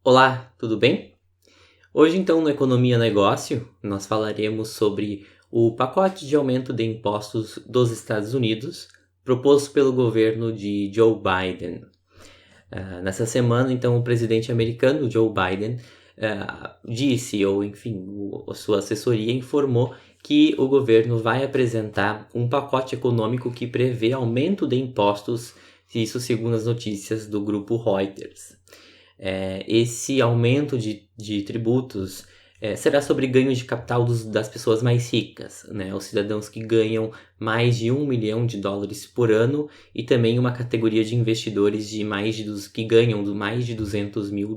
Olá, tudo bem? Hoje, então, no Economia Negócio, nós falaremos sobre o pacote de aumento de impostos dos Estados Unidos proposto pelo governo de Joe Biden. Nessa semana, então, o presidente americano Joe Biden disse, ou enfim, a sua assessoria informou que o governo vai apresentar um pacote econômico que prevê aumento de impostos, isso segundo as notícias do grupo Reuters. Esse aumento de tributos será sobre ganhos de capital das pessoas mais ricas, né? Os cidadãos que ganham mais de $1 milhão por ano e também uma categoria de investidores que ganham mais de $200 mil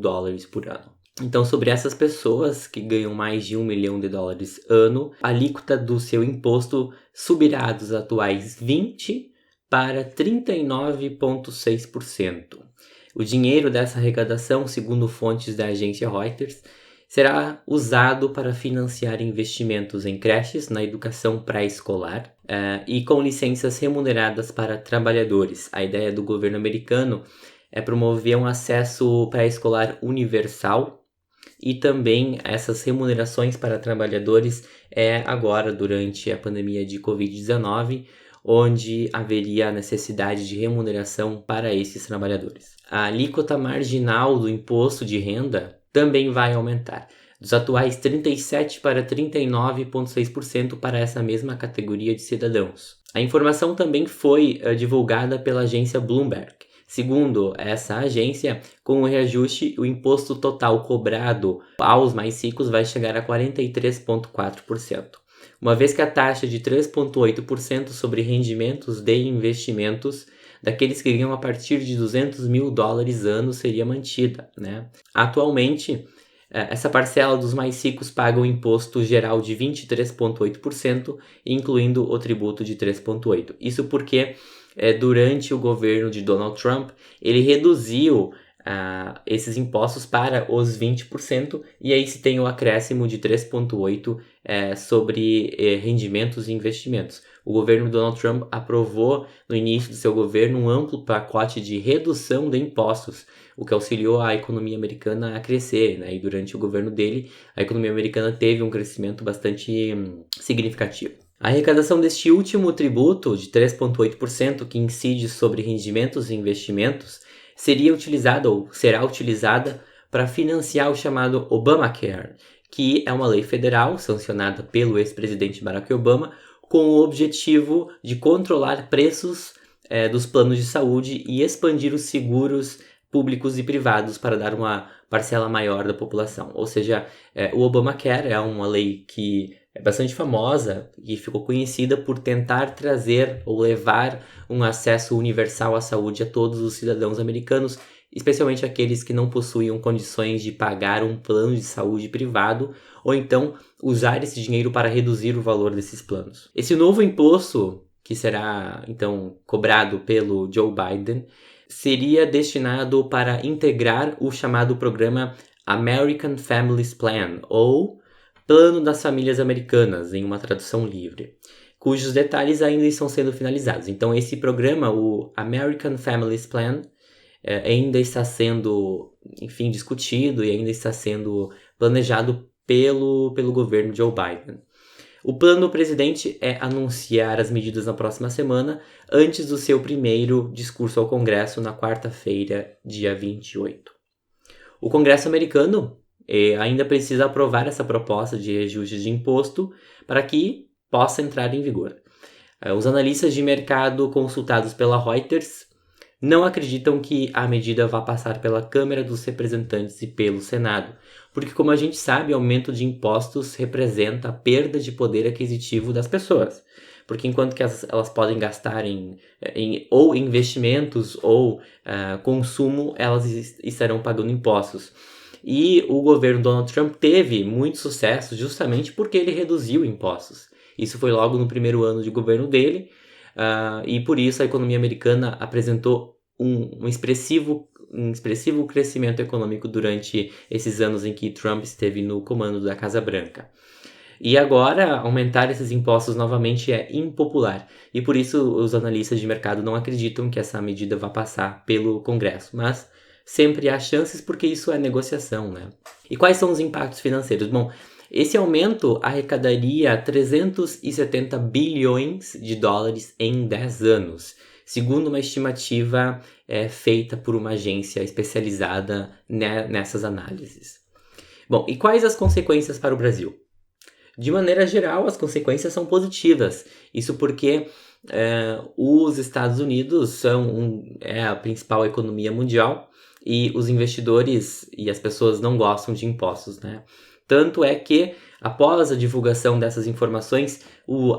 por ano. Então, sobre essas pessoas que ganham mais de $1 milhão ano, a alíquota do seu imposto subirá dos atuais 20% para 39,6%. O dinheiro dessa arrecadação, segundo fontes da agência Reuters, será usado para financiar investimentos em creches, na educação pré-escolar e com licenças remuneradas para trabalhadores. A ideia do governo americano é promover um acesso pré-escolar universal e também essas remunerações para trabalhadores agora, durante a pandemia de Covid-19, onde haveria a necessidade de remuneração para esses trabalhadores. A alíquota marginal do imposto de renda também vai aumentar, dos atuais 37% para 39,6% para essa mesma categoria de cidadãos. A informação também foi divulgada pela agência Bloomberg. Segundo essa agência, com o reajuste, o imposto total cobrado aos mais ricos vai chegar a 43,4%. Uma vez que a taxa de 3,8% sobre rendimentos de investimentos daqueles que ganham a partir de $200 mil ano seria mantida, né? Atualmente, essa parcela dos mais ricos paga o imposto geral de 23,8%, incluindo o tributo de 3,8%. Isso porque, durante o governo de Donald Trump, ele reduziu esses impostos para os 20%, e aí se tem o acréscimo de 3,8% sobre rendimentos e investimentos. O governo Donald Trump aprovou no início do seu governo um amplo pacote de redução de impostos, o que auxiliou a economia americana a crescer, né? E durante o governo dele, a economia americana teve um crescimento bastante significativo. A arrecadação deste último tributo, de 3,8%, que incide sobre rendimentos e investimentos, será utilizada para financiar o chamado Obamacare, que é uma lei federal sancionada pelo ex-presidente Barack Obama, com o objetivo de controlar preços dos planos de saúde e expandir os seguros públicos e privados para dar uma parcela maior da população. Ou seja, o Obamacare é uma lei que é bastante famosa e ficou conhecida por tentar trazer ou levar um acesso universal à saúde a todos os cidadãos americanos, especialmente aqueles que não possuíam condições de pagar um plano de saúde privado ou então usar esse dinheiro para reduzir o valor desses planos. Esse novo imposto, que será então cobrado pelo Joe Biden, seria destinado para integrar o chamado programa American Families Plan, ou Plano das Famílias Americanas, em uma tradução livre, cujos detalhes ainda estão sendo finalizados. Então, esse programa, o American Families Plan, ainda está sendo, discutido e ainda está sendo planejado pelo governo Joe Biden. O plano do presidente é anunciar as medidas na próxima semana, antes do seu primeiro discurso ao Congresso na quarta-feira, dia 28. O Congresso americano ainda precisa aprovar essa proposta de reajuste de imposto para que possa entrar em vigor. Os analistas de mercado consultados pela Reuters não acreditam que a medida vá passar pela Câmara dos Representantes e pelo Senado, porque, como a gente sabe, aumento de impostos representa a perda de poder aquisitivo das pessoas. Porque enquanto que elas podem gastar em ou investimentos ou consumo, elas estarão pagando impostos. E o governo Donald Trump teve muito sucesso justamente porque ele reduziu impostos. Isso foi logo no primeiro ano de governo dele, e por isso a economia americana apresentou um expressivo crescimento econômico durante esses anos em que Trump esteve no comando da Casa Branca. E agora, aumentar esses impostos novamente é impopular, e por isso os analistas de mercado não acreditam que essa medida vá passar pelo Congresso, mas sempre há chances porque isso é negociação, né? E quais são os impactos financeiros? Bom, esse aumento arrecadaria 370 bilhões de dólares em 10 anos, segundo uma estimativa feita por uma agência especializada nessas análises. Bom, e quais as consequências para o Brasil? De maneira geral, as consequências são positivas. Isso porque os Estados Unidos são a principal economia mundial e os investidores e as pessoas não gostam de impostos, né? Tanto é que, após a divulgação dessas informações,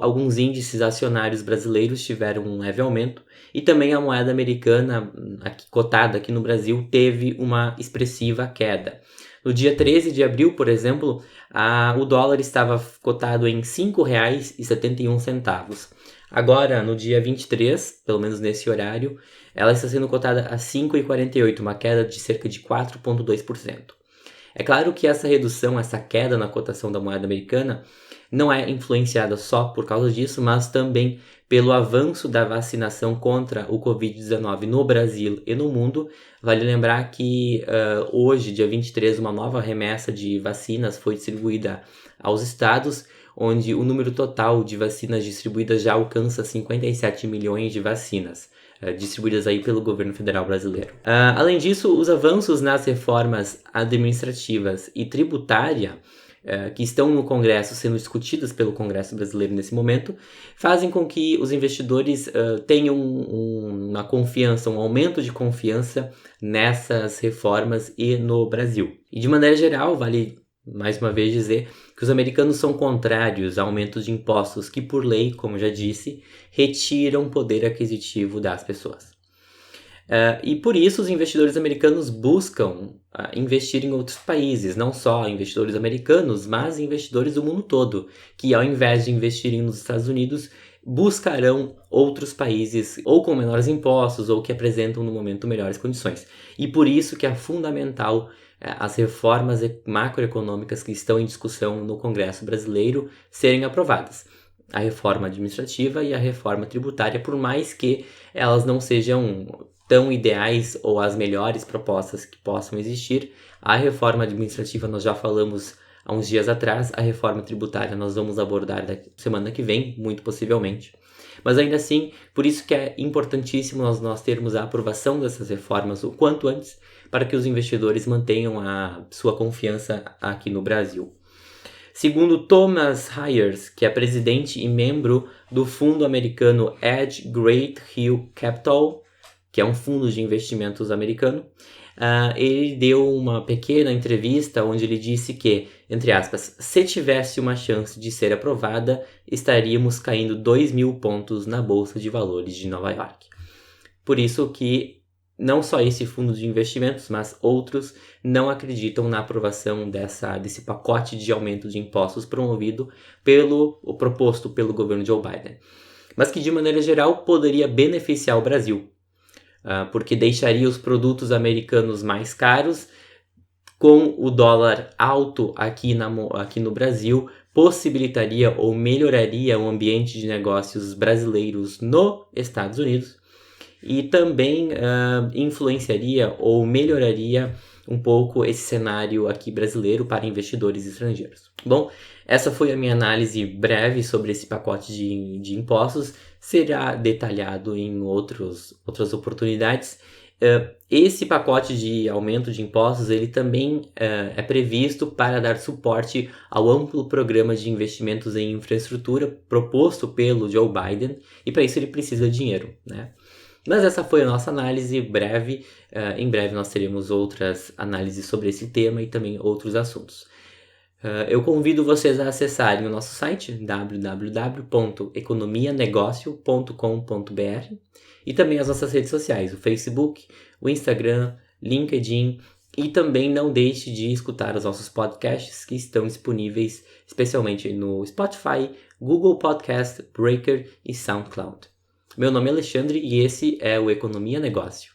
alguns índices acionários brasileiros tiveram um leve aumento e também a moeda americana, cotada aqui no Brasil, teve uma expressiva queda. No dia 13 de abril, por exemplo, o dólar estava cotado em R$ 5,71. Agora, no dia 23, pelo menos nesse horário, ela está sendo cotada a R$ 5,48, uma queda de cerca de 4,2%. É claro que essa redução, essa queda na cotação da moeda americana, não é influenciada só por causa disso, mas também pelo avanço da vacinação contra o Covid-19 no Brasil e no mundo. Vale lembrar que hoje, dia 23, uma nova remessa de vacinas foi distribuída aos estados, onde o número total de vacinas distribuídas já alcança 57 milhões de vacinas, distribuídas aí pelo governo federal brasileiro. Além disso, os avanços nas reformas administrativas e tributária que estão no Congresso, sendo discutidas pelo Congresso brasileiro nesse momento, fazem com que os investidores tenham uma confiança, um aumento de confiança nessas reformas e no Brasil. E de maneira geral, vale mais uma vez dizer que os americanos são contrários a aumentos de impostos que, por lei, como já disse, retiram poder aquisitivo das pessoas. E por isso os investidores americanos buscam investir em outros países, não só investidores americanos, mas investidores do mundo todo, que ao invés de investirem nos Estados Unidos, buscarão outros países ou com menores impostos ou que apresentam no momento melhores condições. E por isso que é fundamental as reformas macroeconômicas que estão em discussão no Congresso brasileiro serem aprovadas. A reforma administrativa e a reforma tributária, por mais que elas não sejam tão ideais ou as melhores propostas que possam existir, a reforma administrativa nós já falamos há uns dias atrás, a reforma tributária nós vamos abordar semana que vem, muito possivelmente. Mas ainda assim, por isso que é importantíssimo nós termos a aprovação dessas reformas o quanto antes, para que os investidores mantenham a sua confiança aqui no Brasil. Segundo Thomas Hyers, que é presidente e membro do fundo americano Edge Great Hill Capital, que é um fundo de investimentos americano, ele deu uma pequena entrevista onde ele disse que, entre aspas, se tivesse uma chance de ser aprovada, estaríamos caindo 2.000 pontos na Bolsa de Valores de Nova York. Por isso que não só esse fundo de investimentos, mas outros não acreditam na aprovação desse pacote de aumento de impostos proposto pelo governo Joe Biden, mas que de maneira geral poderia beneficiar o Brasil, porque deixaria os produtos americanos mais caros, com o dólar alto aqui no Brasil, possibilitaria ou melhoraria o ambiente de negócios brasileiros nos Estados Unidos e também influenciaria ou melhoraria um pouco esse cenário aqui brasileiro para investidores estrangeiros. Bom, essa foi a minha análise breve sobre esse pacote de impostos. Será detalhado em outras oportunidades. Esse pacote de aumento de impostos, ele também é previsto para dar suporte ao amplo programa de investimentos em infraestrutura proposto pelo Joe Biden, e para isso ele precisa de dinheiro, né? Mas essa foi a nossa análise breve. Em breve nós teremos outras análises sobre esse tema e também outros assuntos. Eu convido vocês a acessarem o nosso site www.economianegócio.com.br e também as nossas redes sociais, o Facebook, o Instagram, LinkedIn, e também não deixe de escutar os nossos podcasts que estão disponíveis especialmente no Spotify, Google Podcast, Breaker e SoundCloud. Meu nome é Alexandre e esse é o Economia Negócio.